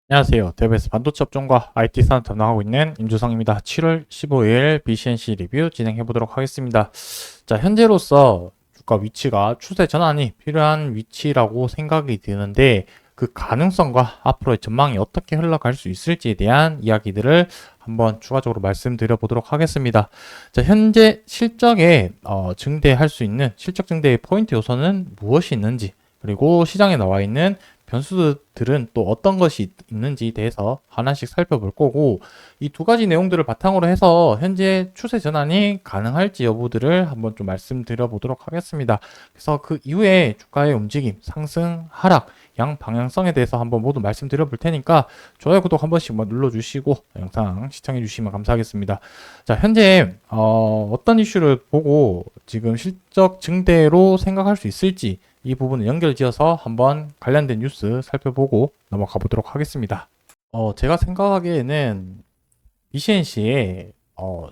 안녕하세요. 대부에서 반도체 업종과 IT 산업 담당하고 있는 임주성입니다. 7월 15일 BCNC 리뷰 진행해 보도록 하겠습니다. 자, 현재로서 주가 위치가 추세 전환이 필요한 위치라고 생각이 드는데 그 가능성과 앞으로의 전망이 어떻게 흘러갈 수 있을지에 대한 이야기들을 한번 추가적으로 말씀드려 보도록 하겠습니다. 자, 현재 실적에 증대할 수 있는 실적 증대의 포인트 요소는 무엇이 있는지, 그리고 시장에 나와 있는 변수들은 또 어떤 것이 있는지에 대해서 하나씩 살펴볼 거고, 이 두 가지 내용들을 바탕으로 해서 현재 추세 전환이 가능할지 여부들을 한번 좀 말씀드려 보도록 하겠습니다. 그래서 그 이후에 주가의 움직임, 상승, 하락, 양 방향성에 대해서 한번 모두 말씀드려 볼 테니까 좋아요, 구독 한 번씩 눌러주시고 영상 시청해 주시면 감사하겠습니다. 자, 현재 어떤 이슈를 보고 지금 실적 증대로 생각할 수 있을지 이 부분을 연결지어서 한번 관련된 뉴스 살펴보고 넘어가 보도록 하겠습니다. 제가 생각하기에는 BCNC의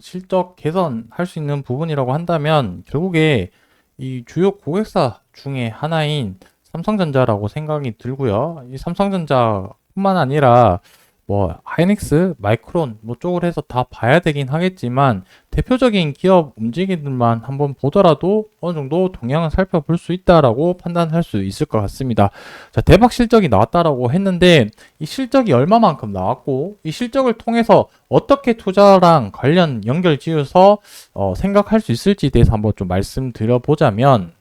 실적 개선할 수 있는 부분이라고 한다면 결국에 이 주요 고객사 중에 하나인 삼성전자라고 생각이 들고요. 이 삼성전자뿐만 아니라 뭐 하이닉스, 마이크론 뭐 쪽을 해서 다 봐야 되긴 하겠지만 대표적인 기업 움직임들만 한번 보더라도 어느 정도 동향을 살펴볼 수 있다라고 판단할 수 있을 것 같습니다. 자, 대박 실적이 나왔다라고 했는데 이 실적이 얼마만큼 나왔고 이 실적을 통해서 어떻게 투자랑 관련 연결 지어서 생각할 수 있을지에 대해서 한번 좀 말씀드려 보자면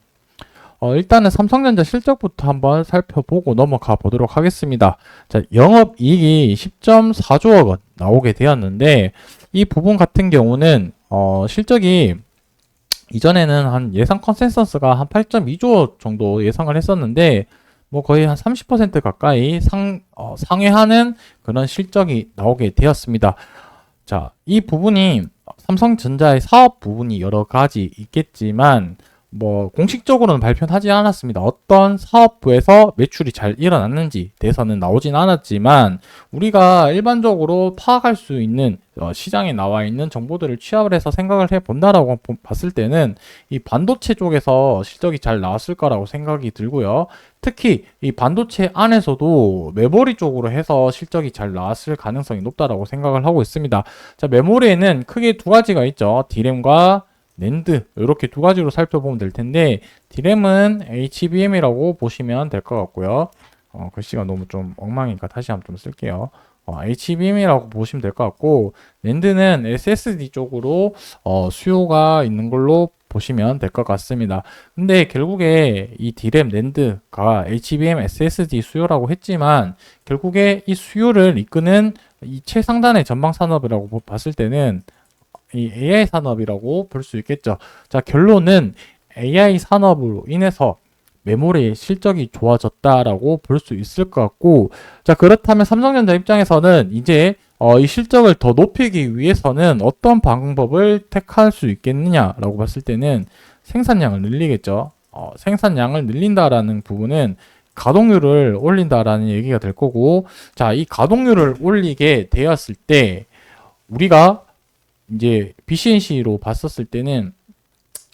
일단은 삼성전자 실적부터 한번 살펴보고 넘어가 보도록 하겠습니다. 자, 영업이익이 10.4조억 원 나오게 되었는데, 이 부분 같은 경우는, 실적이 이전에는 한 예상 컨센서스가 한 8.2조 정도 예상을 했었는데, 뭐 거의 한 30% 가까이 상회하는 그런 실적이 나오게 되었습니다. 자, 이 부분이 삼성전자의 사업 부분이 여러 가지 있겠지만, 뭐 공식적으로는 발표는 하지 않았습니다. 어떤 사업부에서 매출이 잘 일어났는지 대해서는 나오진 않았지만 우리가 일반적으로 파악할 수 있는 시장에 나와 있는 정보들을 취합을 해서 생각을 해본다라고 봤을 때는 이 반도체 쪽에서 실적이 잘 나왔을 거라고 생각이 들고요. 특히 이 반도체 안에서도 메모리 쪽으로 해서 실적이 잘 나왔을 가능성이 높다라고 생각을 하고 있습니다. 자, 메모리에는 크게 두 가지가 있죠. D램과 낸드 이렇게 두 가지로 살펴보면 될 텐데 D램은 HBM이라고 보시면 될 것 같고요. 글씨가 너무 좀 엉망이니까 다시 한번 좀 쓸게요. HBM이라고 보시면 될 것 같고 낸드는 SSD 쪽으로 수요가 있는 걸로 보시면 될 것 같습니다. 근데 결국에 이 D램 낸드가 HBM SSD 수요라고 했지만 결국에 이 수요를 이끄는 이 최상단의 전방 산업이라고 봤을 때는 이 AI 산업이라고 볼 수 있겠죠. 자, 결론은 AI 산업으로 인해서 메모리의 실적이 좋아졌다라고 볼 수 있을 것 같고, 자, 그렇다면 삼성전자 입장에서는 이제 이 실적을 더 높이기 위해서는 어떤 방법을 택할 수 있겠느냐라고 봤을 때는 생산량을 늘리겠죠. 생산량을 늘린다라는 부분은 가동률을 올린다라는 얘기가 될 거고, 자, 이 가동률을 올리게 되었을 때 우리가 이제 BCNC로 봤었을 때는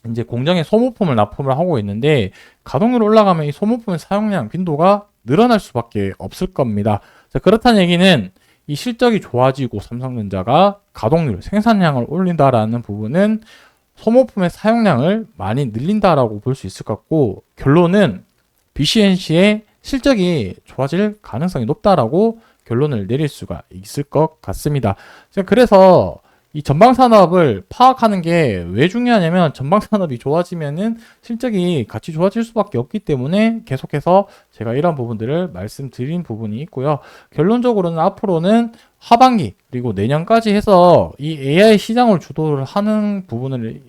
이제 공장에 소모품을 납품을 하고 있는데 가동률 올라가면 이 소모품의 사용량 빈도가 늘어날 수밖에 없을 겁니다. 자, 그렇다는 얘기는 이 실적이 좋아지고 삼성전자가 가동률, 생산량을 올린다라는 부분은 소모품의 사용량을 많이 늘린다라고 볼 수 있을 것 같고 결론은 BCNC의 실적이 좋아질 가능성이 높다라고 결론을 내릴 수가 있을 것 같습니다. 그래서 이 전방 산업을 파악하는 게 왜 중요하냐면 전방 산업이 좋아지면은 실적이 같이 좋아질 수밖에 없기 때문에 계속해서 제가 이런 부분들을 말씀드린 부분이 있고요. 결론적으로는 앞으로는 하반기 그리고 내년까지 해서 이 AI 시장을 주도를 하는 부분을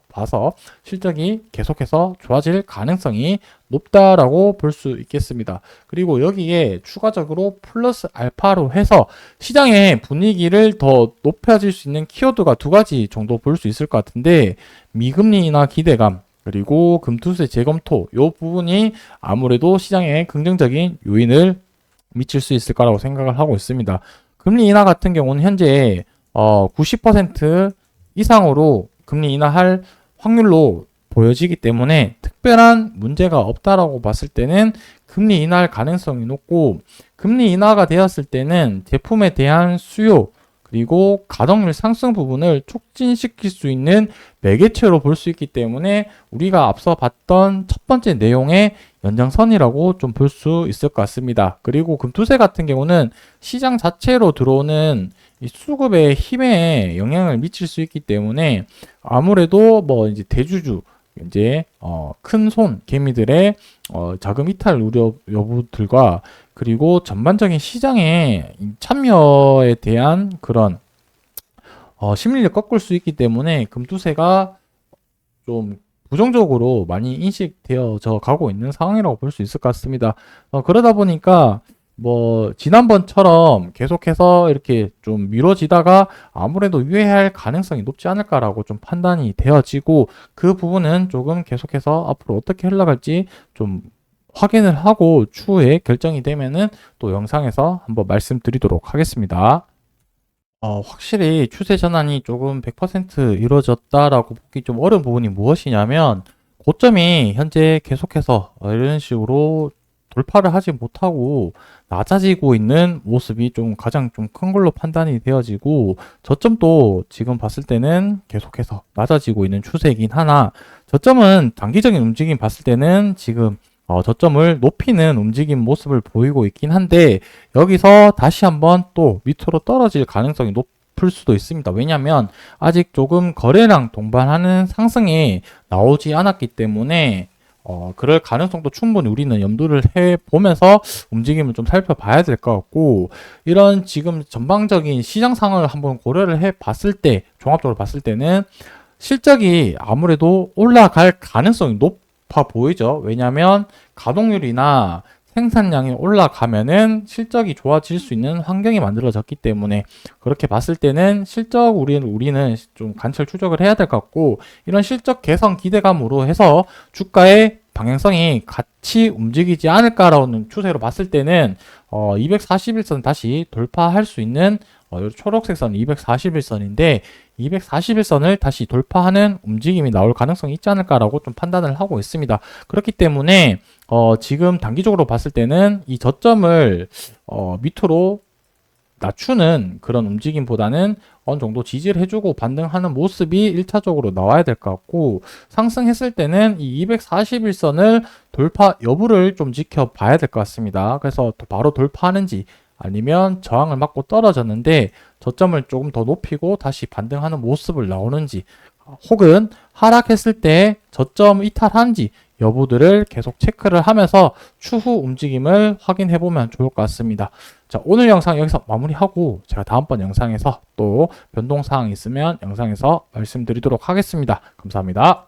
봐서 실적이 계속해서 좋아질 가능성이 높다라고 볼 수 있겠습니다. 그리고 여기에 추가적으로 플러스 알파로 해서 시장의 분위기를 더 높여질 수 있는 키워드가 두 가지 정도 볼 수 있을 것 같은데 미금리 인하 기대감 그리고 금투세 재검토 이 부분이 아무래도 시장에 긍정적인 요인을 미칠 수 있을 거라고 생각을 하고 있습니다. 금리 인하 같은 경우는 현재 90% 이상으로 금리 인하할 확률로 보여지기 때문에 특별한 문제가 없다라고 봤을 때는 금리 인하할 가능성이 높고 금리 인하가 되었을 때는 제품에 대한 수요 그리고 가동률 상승 부분을 촉진시킬 수 있는 매개체로 볼 수 있기 때문에 우리가 앞서 봤던 첫 번째 내용의 연장선이라고 좀 볼 수 있을 것 같습니다. 그리고 금투세 같은 경우는 시장 자체로 들어오는 이 수급의 힘에 영향을 미칠 수 있기 때문에 아무래도 뭐 이제 대주주 이제 큰 손 개미들의 자금 이탈 우려 여부들과 그리고 전반적인 시장의 참여에 대한 그런 심리를 꺾을 수 있기 때문에 금투세가 좀 부정적으로 많이 인식되어져 가고 있는 상황이라고 볼 수 있을 것 같습니다. 그러다 보니까 뭐 지난번처럼 계속해서 이렇게 좀 미뤄지다가 아무래도 유예할 가능성이 높지 않을까라고 좀 판단이 되어지고 그 부분은 조금 계속해서 앞으로 어떻게 흘러갈지 좀 확인을 하고 추후에 결정이 되면은 또 영상에서 한번 말씀드리도록 하겠습니다. 확실히 추세 전환이 조금 100% 이루어졌다라고 보기 좀 어려운 부분이 무엇이냐면 고점이 현재 계속해서 이런 식으로 돌파를 하지 못하고 낮아지고 있는 모습이 좀 가장 좀 큰 걸로 판단이 되어지고 저점도 지금 봤을 때는 계속해서 낮아지고 있는 추세이긴 하나 저점은 단기적인 움직임 봤을 때는 지금 저점을 높이는 움직임 모습을 보이고 있긴 한데 여기서 다시 한번 또 밑으로 떨어질 가능성이 높을 수도 있습니다. 왜냐하면 아직 조금 거래량 동반하는 상승이 나오지 않았기 때문에 그럴 가능성도 충분히 우리는 염두를 해보면서 움직임을 좀 살펴봐야 될 것 같고, 이런 지금 전방적인 시장 상황을 한번 고려를 해 봤을 때, 종합적으로 봤을 때는 실적이 아무래도 올라갈 가능성이 높아 보이죠. 왜냐하면 가동률이나 생산량이 올라가면은 실적이 좋아질 수 있는 환경이 만들어졌기 때문에 그렇게 봤을 때는 실적 우리는 좀 관철 추적을 해야 될 것 같고 이런 실적 개선 기대감으로 해서 주가의 방향성이 같이 움직이지 않을까라는 추세로 봤을 때는 241선 다시 돌파할 수 있는 초록색 선 241선인데 241선을 다시 돌파하는 움직임이 나올 가능성이 있지 않을까라고 좀 판단을 하고 있습니다. 그렇기 때문에 지금 단기적으로 봤을 때는 이 저점을 밑으로 낮추는 그런 움직임보다는 어느 정도 지지를 해주고 반등하는 모습이 1차적으로 나와야 될 것 같고 상승했을 때는 이 241선을 돌파 여부를 좀 지켜봐야 될 것 같습니다. 그래서 바로 돌파하는지 아니면 저항을 맞고 떨어졌는데 저점을 조금 더 높이고 다시 반등하는 모습을 나오는지 혹은 하락했을 때 저점 이탈하는지 여부들을 계속 체크를 하면서 추후 움직임을 확인해 보면 좋을 것 같습니다. 자, 오늘 영상 여기서 마무리하고 제가 다음번 영상에서 또 변동사항이 있으면 영상에서 말씀드리도록 하겠습니다. 감사합니다.